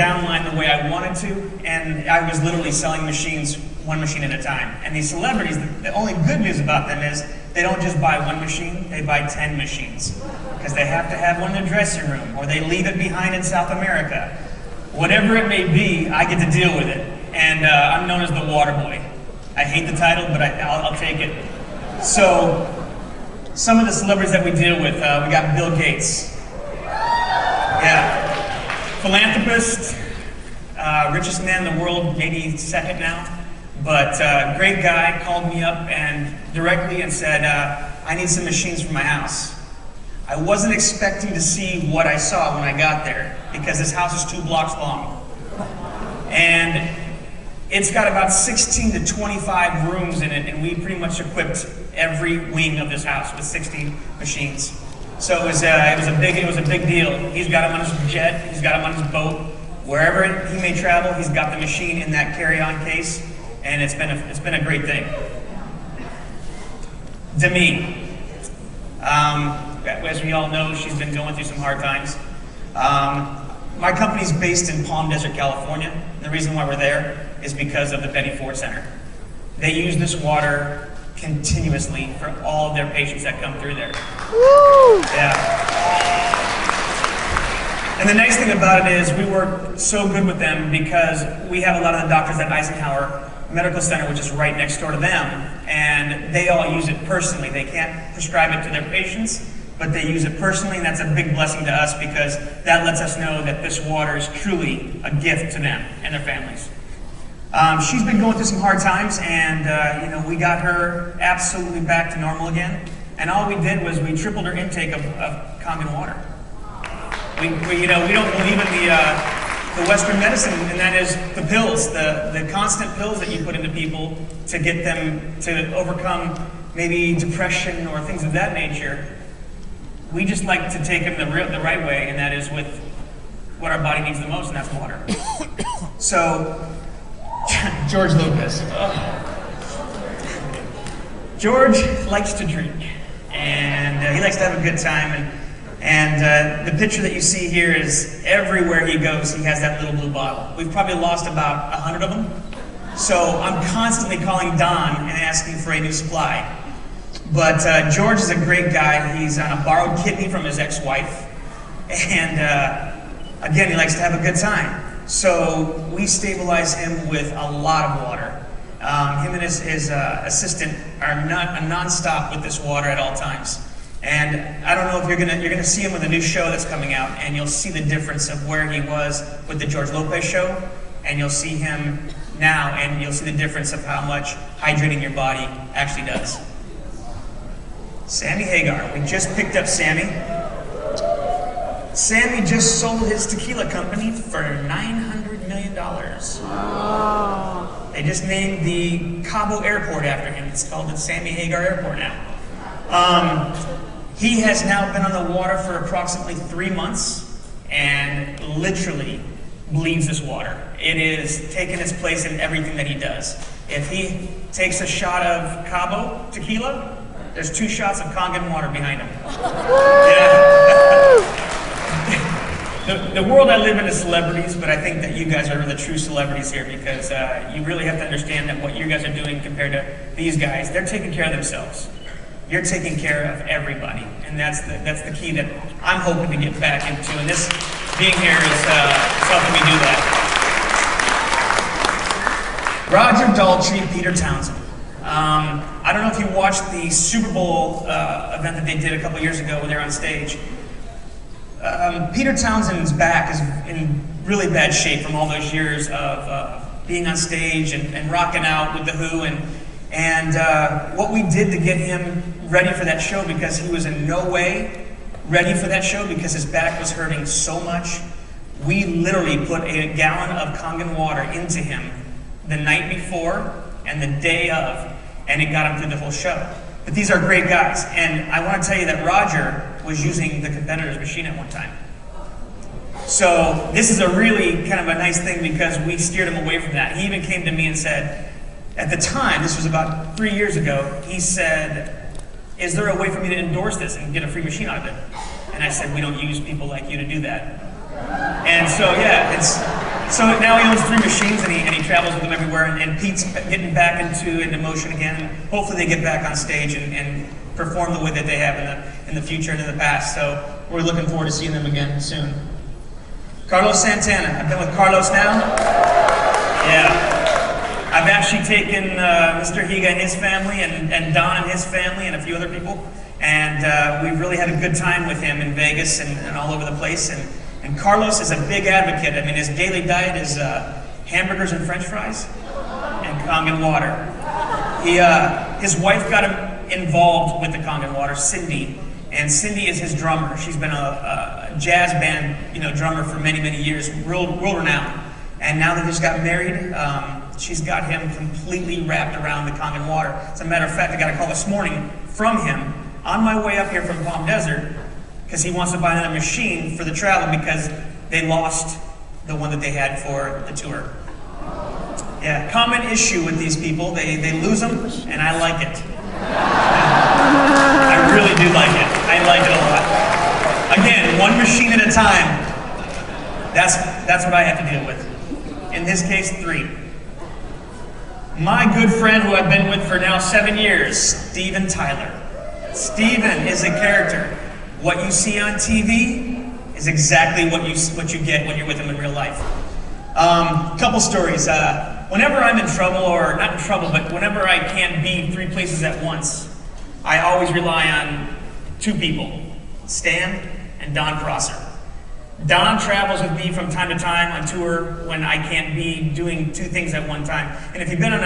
downline the way I wanted to, and I was literally selling machines one machine at a time. And these celebrities, the only good news about them is they don't just buy one machine, they buy 10 machines. Because they have to have one in their dressing room, or they leave it behind in South America. Whatever it may be, I get to deal with it. And I'm known as the water boy. I hate the title, but I'll take it. So, some of the celebrities that we deal with, we got Bill Gates. Yeah. Philanthropist, richest man in the world, maybe second now. But great guy, called me up and directly and said, I need some machines for my house. I wasn't expecting to see what I saw when I got there, because this house is 2 blocks long. And it's got about 16 to 25 rooms in it, and we pretty much equipped every wing of this house with 60 machines. So it was a big deal. He's got them on his jet, he's got them on his boat. Wherever he may travel, he's got the machine in that carry-on case, and it's been a great thing. Demi. As we all know, she's been going through some hard times. My company's based in Palm Desert, California. And the reason why we're there is because of the Betty Ford Center. They use this water continuously for all of their patients that come through there. Woo! Yeah. And the nice thing about it is we work so good with them because we have a lot of the doctors at Eisenhower Medical Center, which is right next door to them, and they all use it personally. They can't prescribe it to their patients, but they use it personally, and that's a big blessing to us because that lets us know that this water is truly a gift to them and their families. She's been going through some hard times, and we got her absolutely back to normal again. And all we did was we tripled her intake of Kangen Water. We don't believe in the Western medicine, and that is the pills, the constant pills that you put into people to get them to overcome maybe depression or things of that nature. We just like to take them the right way, and that is with what our body needs the most, and that's water. So, George Lopez. George likes to drink, and he likes to have a good time. And the picture that you see here is everywhere he goes, he has that little blue bottle. We've probably lost about 100 of them. So I'm constantly calling Don and asking for a new supply. But George is a great guy. He's on a borrowed kidney from his ex-wife. And again, he likes to have a good time. So we stabilize him with a lot of water. Him and his assistant are non-stop with this water at all times. And I don't know if you're gonna see him with a new show that's coming out, and you'll see the difference of where he was with the George Lopez show, and you'll see him now, and you'll see the difference of how much hydrating your body actually does. Sammy Hagar, we just picked up Sammy. Sammy just sold his tequila company for $900 million. Oh. They just named the Cabo Airport after him. It's called the Sammy Hagar Airport now. He has now been on the water for approximately 3 months and literally bleeds this water. It is taking its place in everything that he does. If he takes a shot of Cabo tequila, there's 2 shots of Kangen water behind him. Yeah. The world I live in is celebrities, but I think that you guys are the true celebrities here because you really have to understand that what you guys are doing compared to these guys, they're taking care of themselves. You're taking care of everybody, and that's the key that I'm hoping to get back into, and this being here is helping me do that. Roger Daltrey, Peter Townsend. I don't know if you watched the Super Bowl event that they did a couple years ago when they were on stage. Peter Townsend's back is in really bad shape from all those years of being on stage and rocking out with The Who, and what we did to get him ready for that show, because he was in no way ready for that show because his back was hurting so much, we literally put a gallon of Kangen water into him the night before and the day of, and it got him through the whole show. But these are great guys, and I want to tell you that Roger was using the competitor's machine at one time. So this is a really kind of a nice thing because we steered him away from that. He even came to me and said, at the time, this was about 3 years ago, he said, is there a way for me to endorse this and get a free machine out of it? And I said, we don't use people like you to do that. And so, yeah, So now he owns 3 machines, and he travels with them everywhere. And Pete's getting back into motion again. Hopefully, they get back on stage and perform the way that they have in the future and in the past. So we're looking forward to seeing them again soon. Carlos Santana. I've been with Carlos now. Yeah. I've actually taken Mr. Higa and his family, and Don and his family, and a few other people, and we've really had a good time with him in Vegas and all over the place. And Carlos is a big advocate. I mean, his daily diet is hamburgers and French fries and Kangen water. His wife got him involved with the Kangen water, Cindy, and Cindy is his drummer. She's been a jazz band, drummer for many, many years, world renowned. And now that they just got married, she's got him completely wrapped around the Kangen water. As a matter of fact, I got a call this morning from him on my way up here from Palm Desert because he wants to buy another machine for the travel because they lost the one that they had for the tour. Yeah, common issue with these people. They lose them, and I like it. I really do like it. I like it a lot. Again, one machine at a time. That's what I have to deal with. In this case, 3. My good friend who I've been with for now 7 years, Steven Tyler. Steven is a character. What you see on TV is exactly what you get when you're with him in real life. Couple stories. Whenever I'm in trouble, or not in trouble, but whenever I can't be 3 places at once, I always rely on 2 people, Stan and Don Prosser. Don travels with me from time to time on tour when I can't be doing 2 things at one time. And if you've been to a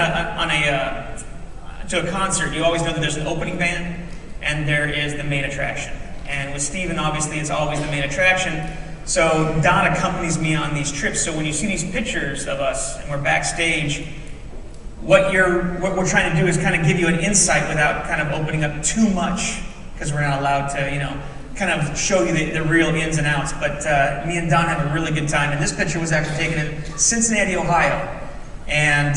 concert, you always know that there's an opening band and there is the main attraction. And with Steven, obviously, it's always the main attraction. So Don accompanies me on these trips. So when you see these pictures of us and we're backstage, what we're trying to do is kind of give you an insight without kind of opening up too much, because we're not allowed to, kind of show you the real ins and outs. But me and Don have a really good time. And this picture was actually taken in Cincinnati, Ohio. And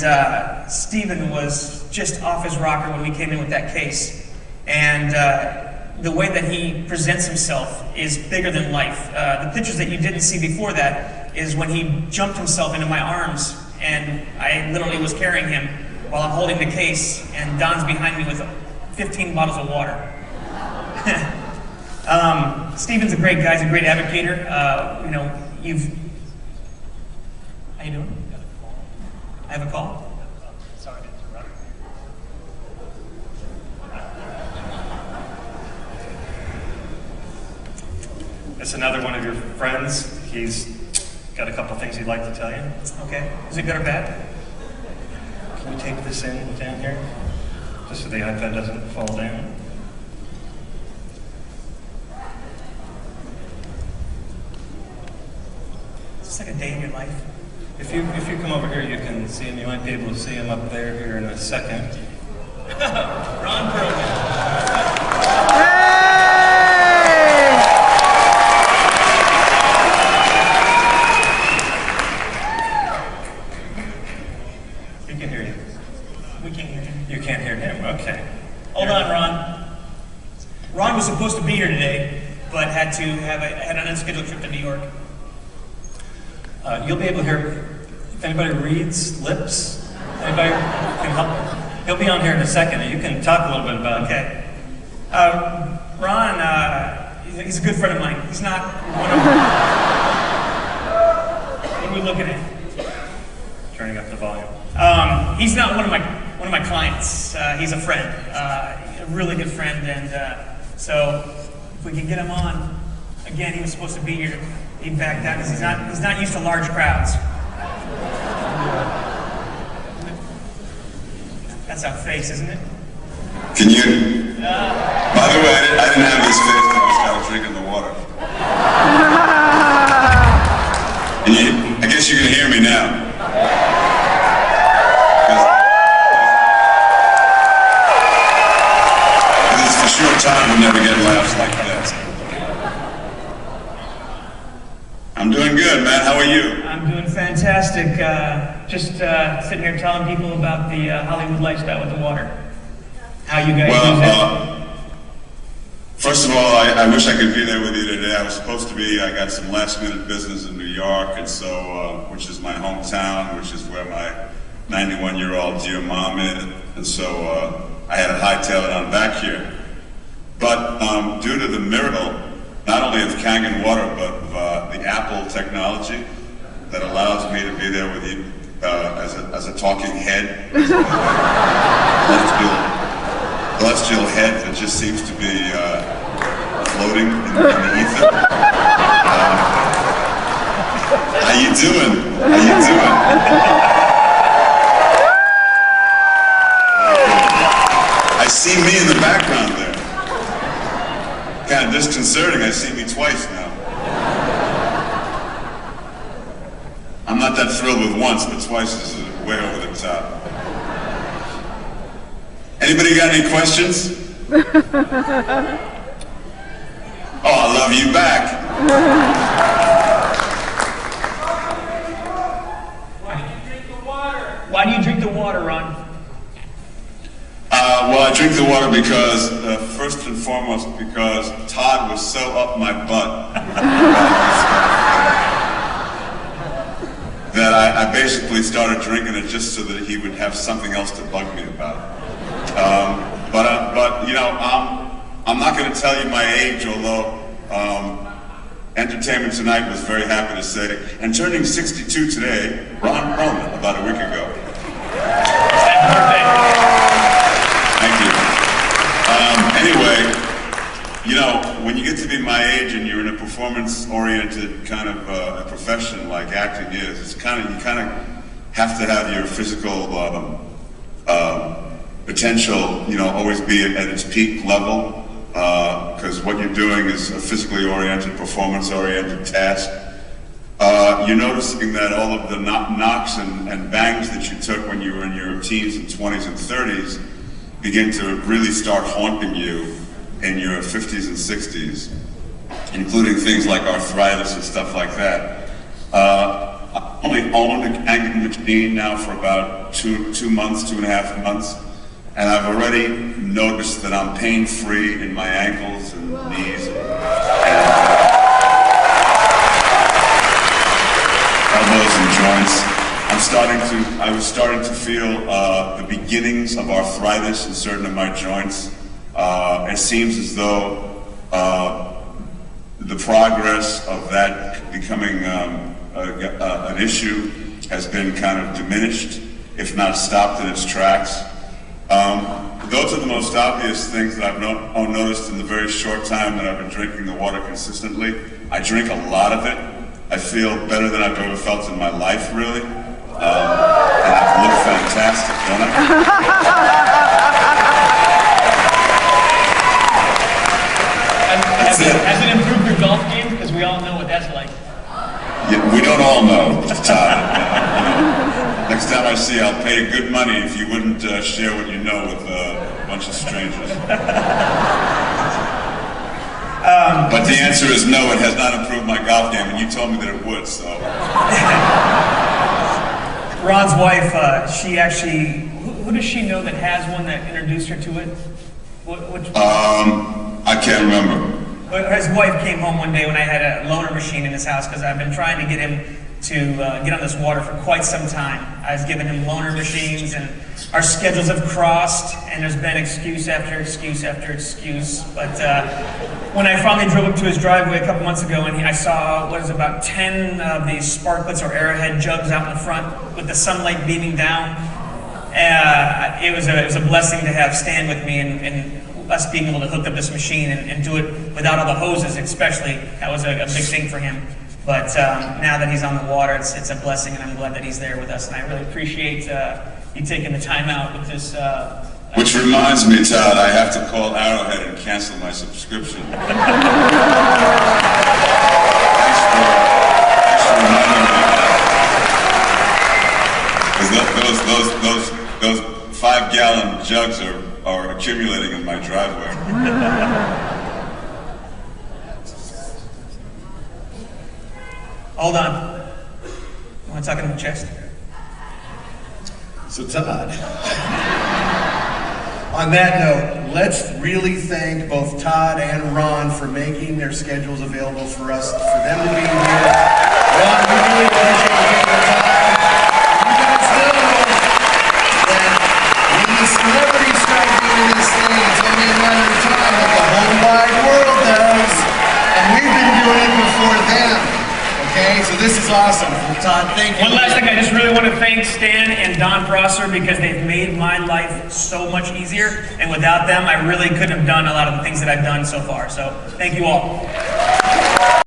Steven was just off his rocker when we came in with that case. And the way that he presents himself is bigger than life. The pictures that you didn't see before that is when he jumped himself into my arms, and I literally was carrying him while I'm holding the case, and Don's behind me with 15 bottles of water. Steven's a great guy. He's a great advocator. How you doing? I have a call. Sorry to interrupt. It's another one of your friends. He's got a couple things he'd like to tell you. Okay. Is it good or bad? Can we take this in down here? Just so the iPad doesn't fall down. Is this like a day in your life? If you come over here, you can see him. You might be able to see him up there here in a second. Ron Perlman. He can hear you. We can't hear him. You can't hear him. Okay. Hold on, Ron. Ron was supposed to be here today, but had an unscheduled trip to New York. You'll be able to hear if anybody reads lips. Anybody can help? He'll be on here in a second, and you can talk a little bit about it. Okay. Ron, he's a good friend of mine. He's not one of What are we looking at? Turning up the volume. He's not one of my clients. He's a friend, a really good friend, and so if we can get him on, again, he was supposed to be here. He backed down because he's not used to large crowds. That's our face, isn't it? Can you? By the way, I didn't have this face when I was kind of drinking the water. And I guess you can hear me now. Because it's for sure time we'll never get laughs like that. I'm doing good, man. How are you? I'm doing fantastic. Just sitting here telling people about the Hollywood lifestyle with the water. How you guys use it. First of all, I wish I could be there with you today. I was supposed to be. I got some last-minute business in New York. York, and so, which is my hometown, which is where my 91-year-old dear mom is, and so I had to hightail it on back here. But due to the miracle, not only of Kangen Water, but of the Apple technology that allows me to be there with you as a talking head, celestial head that just seems to be floating in the ether. How you doing? How you doing? I see me in the background there. Kind of disconcerting, I see me twice now. I'm not that thrilled with once, but twice is way over the top. Anybody got any questions? Oh, I love you back. Why do you drink the water? Why do you drink the water, Ron? Well, I drink the water because, first and foremost, because Todd was so up my butt that I basically started drinking it just so that he would have something else to bug me about. But you know, I'm not going to tell you my age, although Entertainment Tonight was very happy to say, and turning 62 today, Ron Perlman, about a week ago. Thank you. Anyway, you know, when you get to be my age and you're in a performance-oriented kind of a profession like acting is, it's kind of, you kind of have to have your physical potential, you know, always be at its peak level, because what you're doing is a physically oriented, performance-oriented task. You're noticing that all of the knocks and bangs that you took when you were in your teens and 20s and 30s begin to really start haunting you in your 50s and 60s, including things like arthritis and stuff like that. I only owned a Kangen machine now for about 2 months, 2.5 months, and I've already noticed that I'm pain-free in my ankles and knees and elbows and joints. I was starting to feel the beginnings of arthritis in certain of my joints. It seems as though the progress of that becoming an issue has been kind of diminished, if not stopped in its tracks. Those are the most obvious things that I've noticed in the very short time that I've been drinking the water consistently. I drink a lot of it. I feel better than I've ever felt in my life, really. And I look fantastic, don't I? Has it improved your golf game? Because we all know what that's like. Yeah, we don't all know, Todd. Next time I see you, I'll pay you good money if you wouldn't share what you know with a bunch of strangers. But the answer is no, it has not improved my golf game, and you told me that it would, so. Ron's wife, she actually, who does she know that has one that introduced her to it? I can't remember. His wife came home one day when I had a loaner machine in his house, because I've been trying to get him to get on this water for quite some time. I was giving him loaner machines, and our schedules have crossed, and there's been excuse after excuse after excuse. But when I finally drove up to his driveway a couple months ago, and I saw, what is it, about 10 of these Sparklets or Arrowhead jugs out in the front with the sunlight beaming down, it was a blessing to have Stan with me, and us being able to hook up this machine and do it without all the hoses, especially. That was a big thing for him. But now that he's on the water, it's a blessing, and I'm glad that he's there with us. And I really appreciate you taking the time out with this. Which reminds me, Todd, I have to call Arrowhead and cancel my subscription. Thanks for reminding me of that. Because those 5-gallon jugs are accumulating in my driveway. Hold on. You want to talk in the chest? So Todd, on that note, let's really thank both Todd and Ron for making their schedules available for us, for them to be here. Ron, we really appreciate you taking the time. You guys know that when the celebrities start doing this thing, it's only a matter of time that the whole wide world does. And we've been doing it before them. Okay, so this is awesome. Todd, thank you. One last thing, I just really want to thank Stan and Don Prosser because they've made my life so much easier. And without them, I really couldn't have done a lot of the things that I've done so far. So thank you all.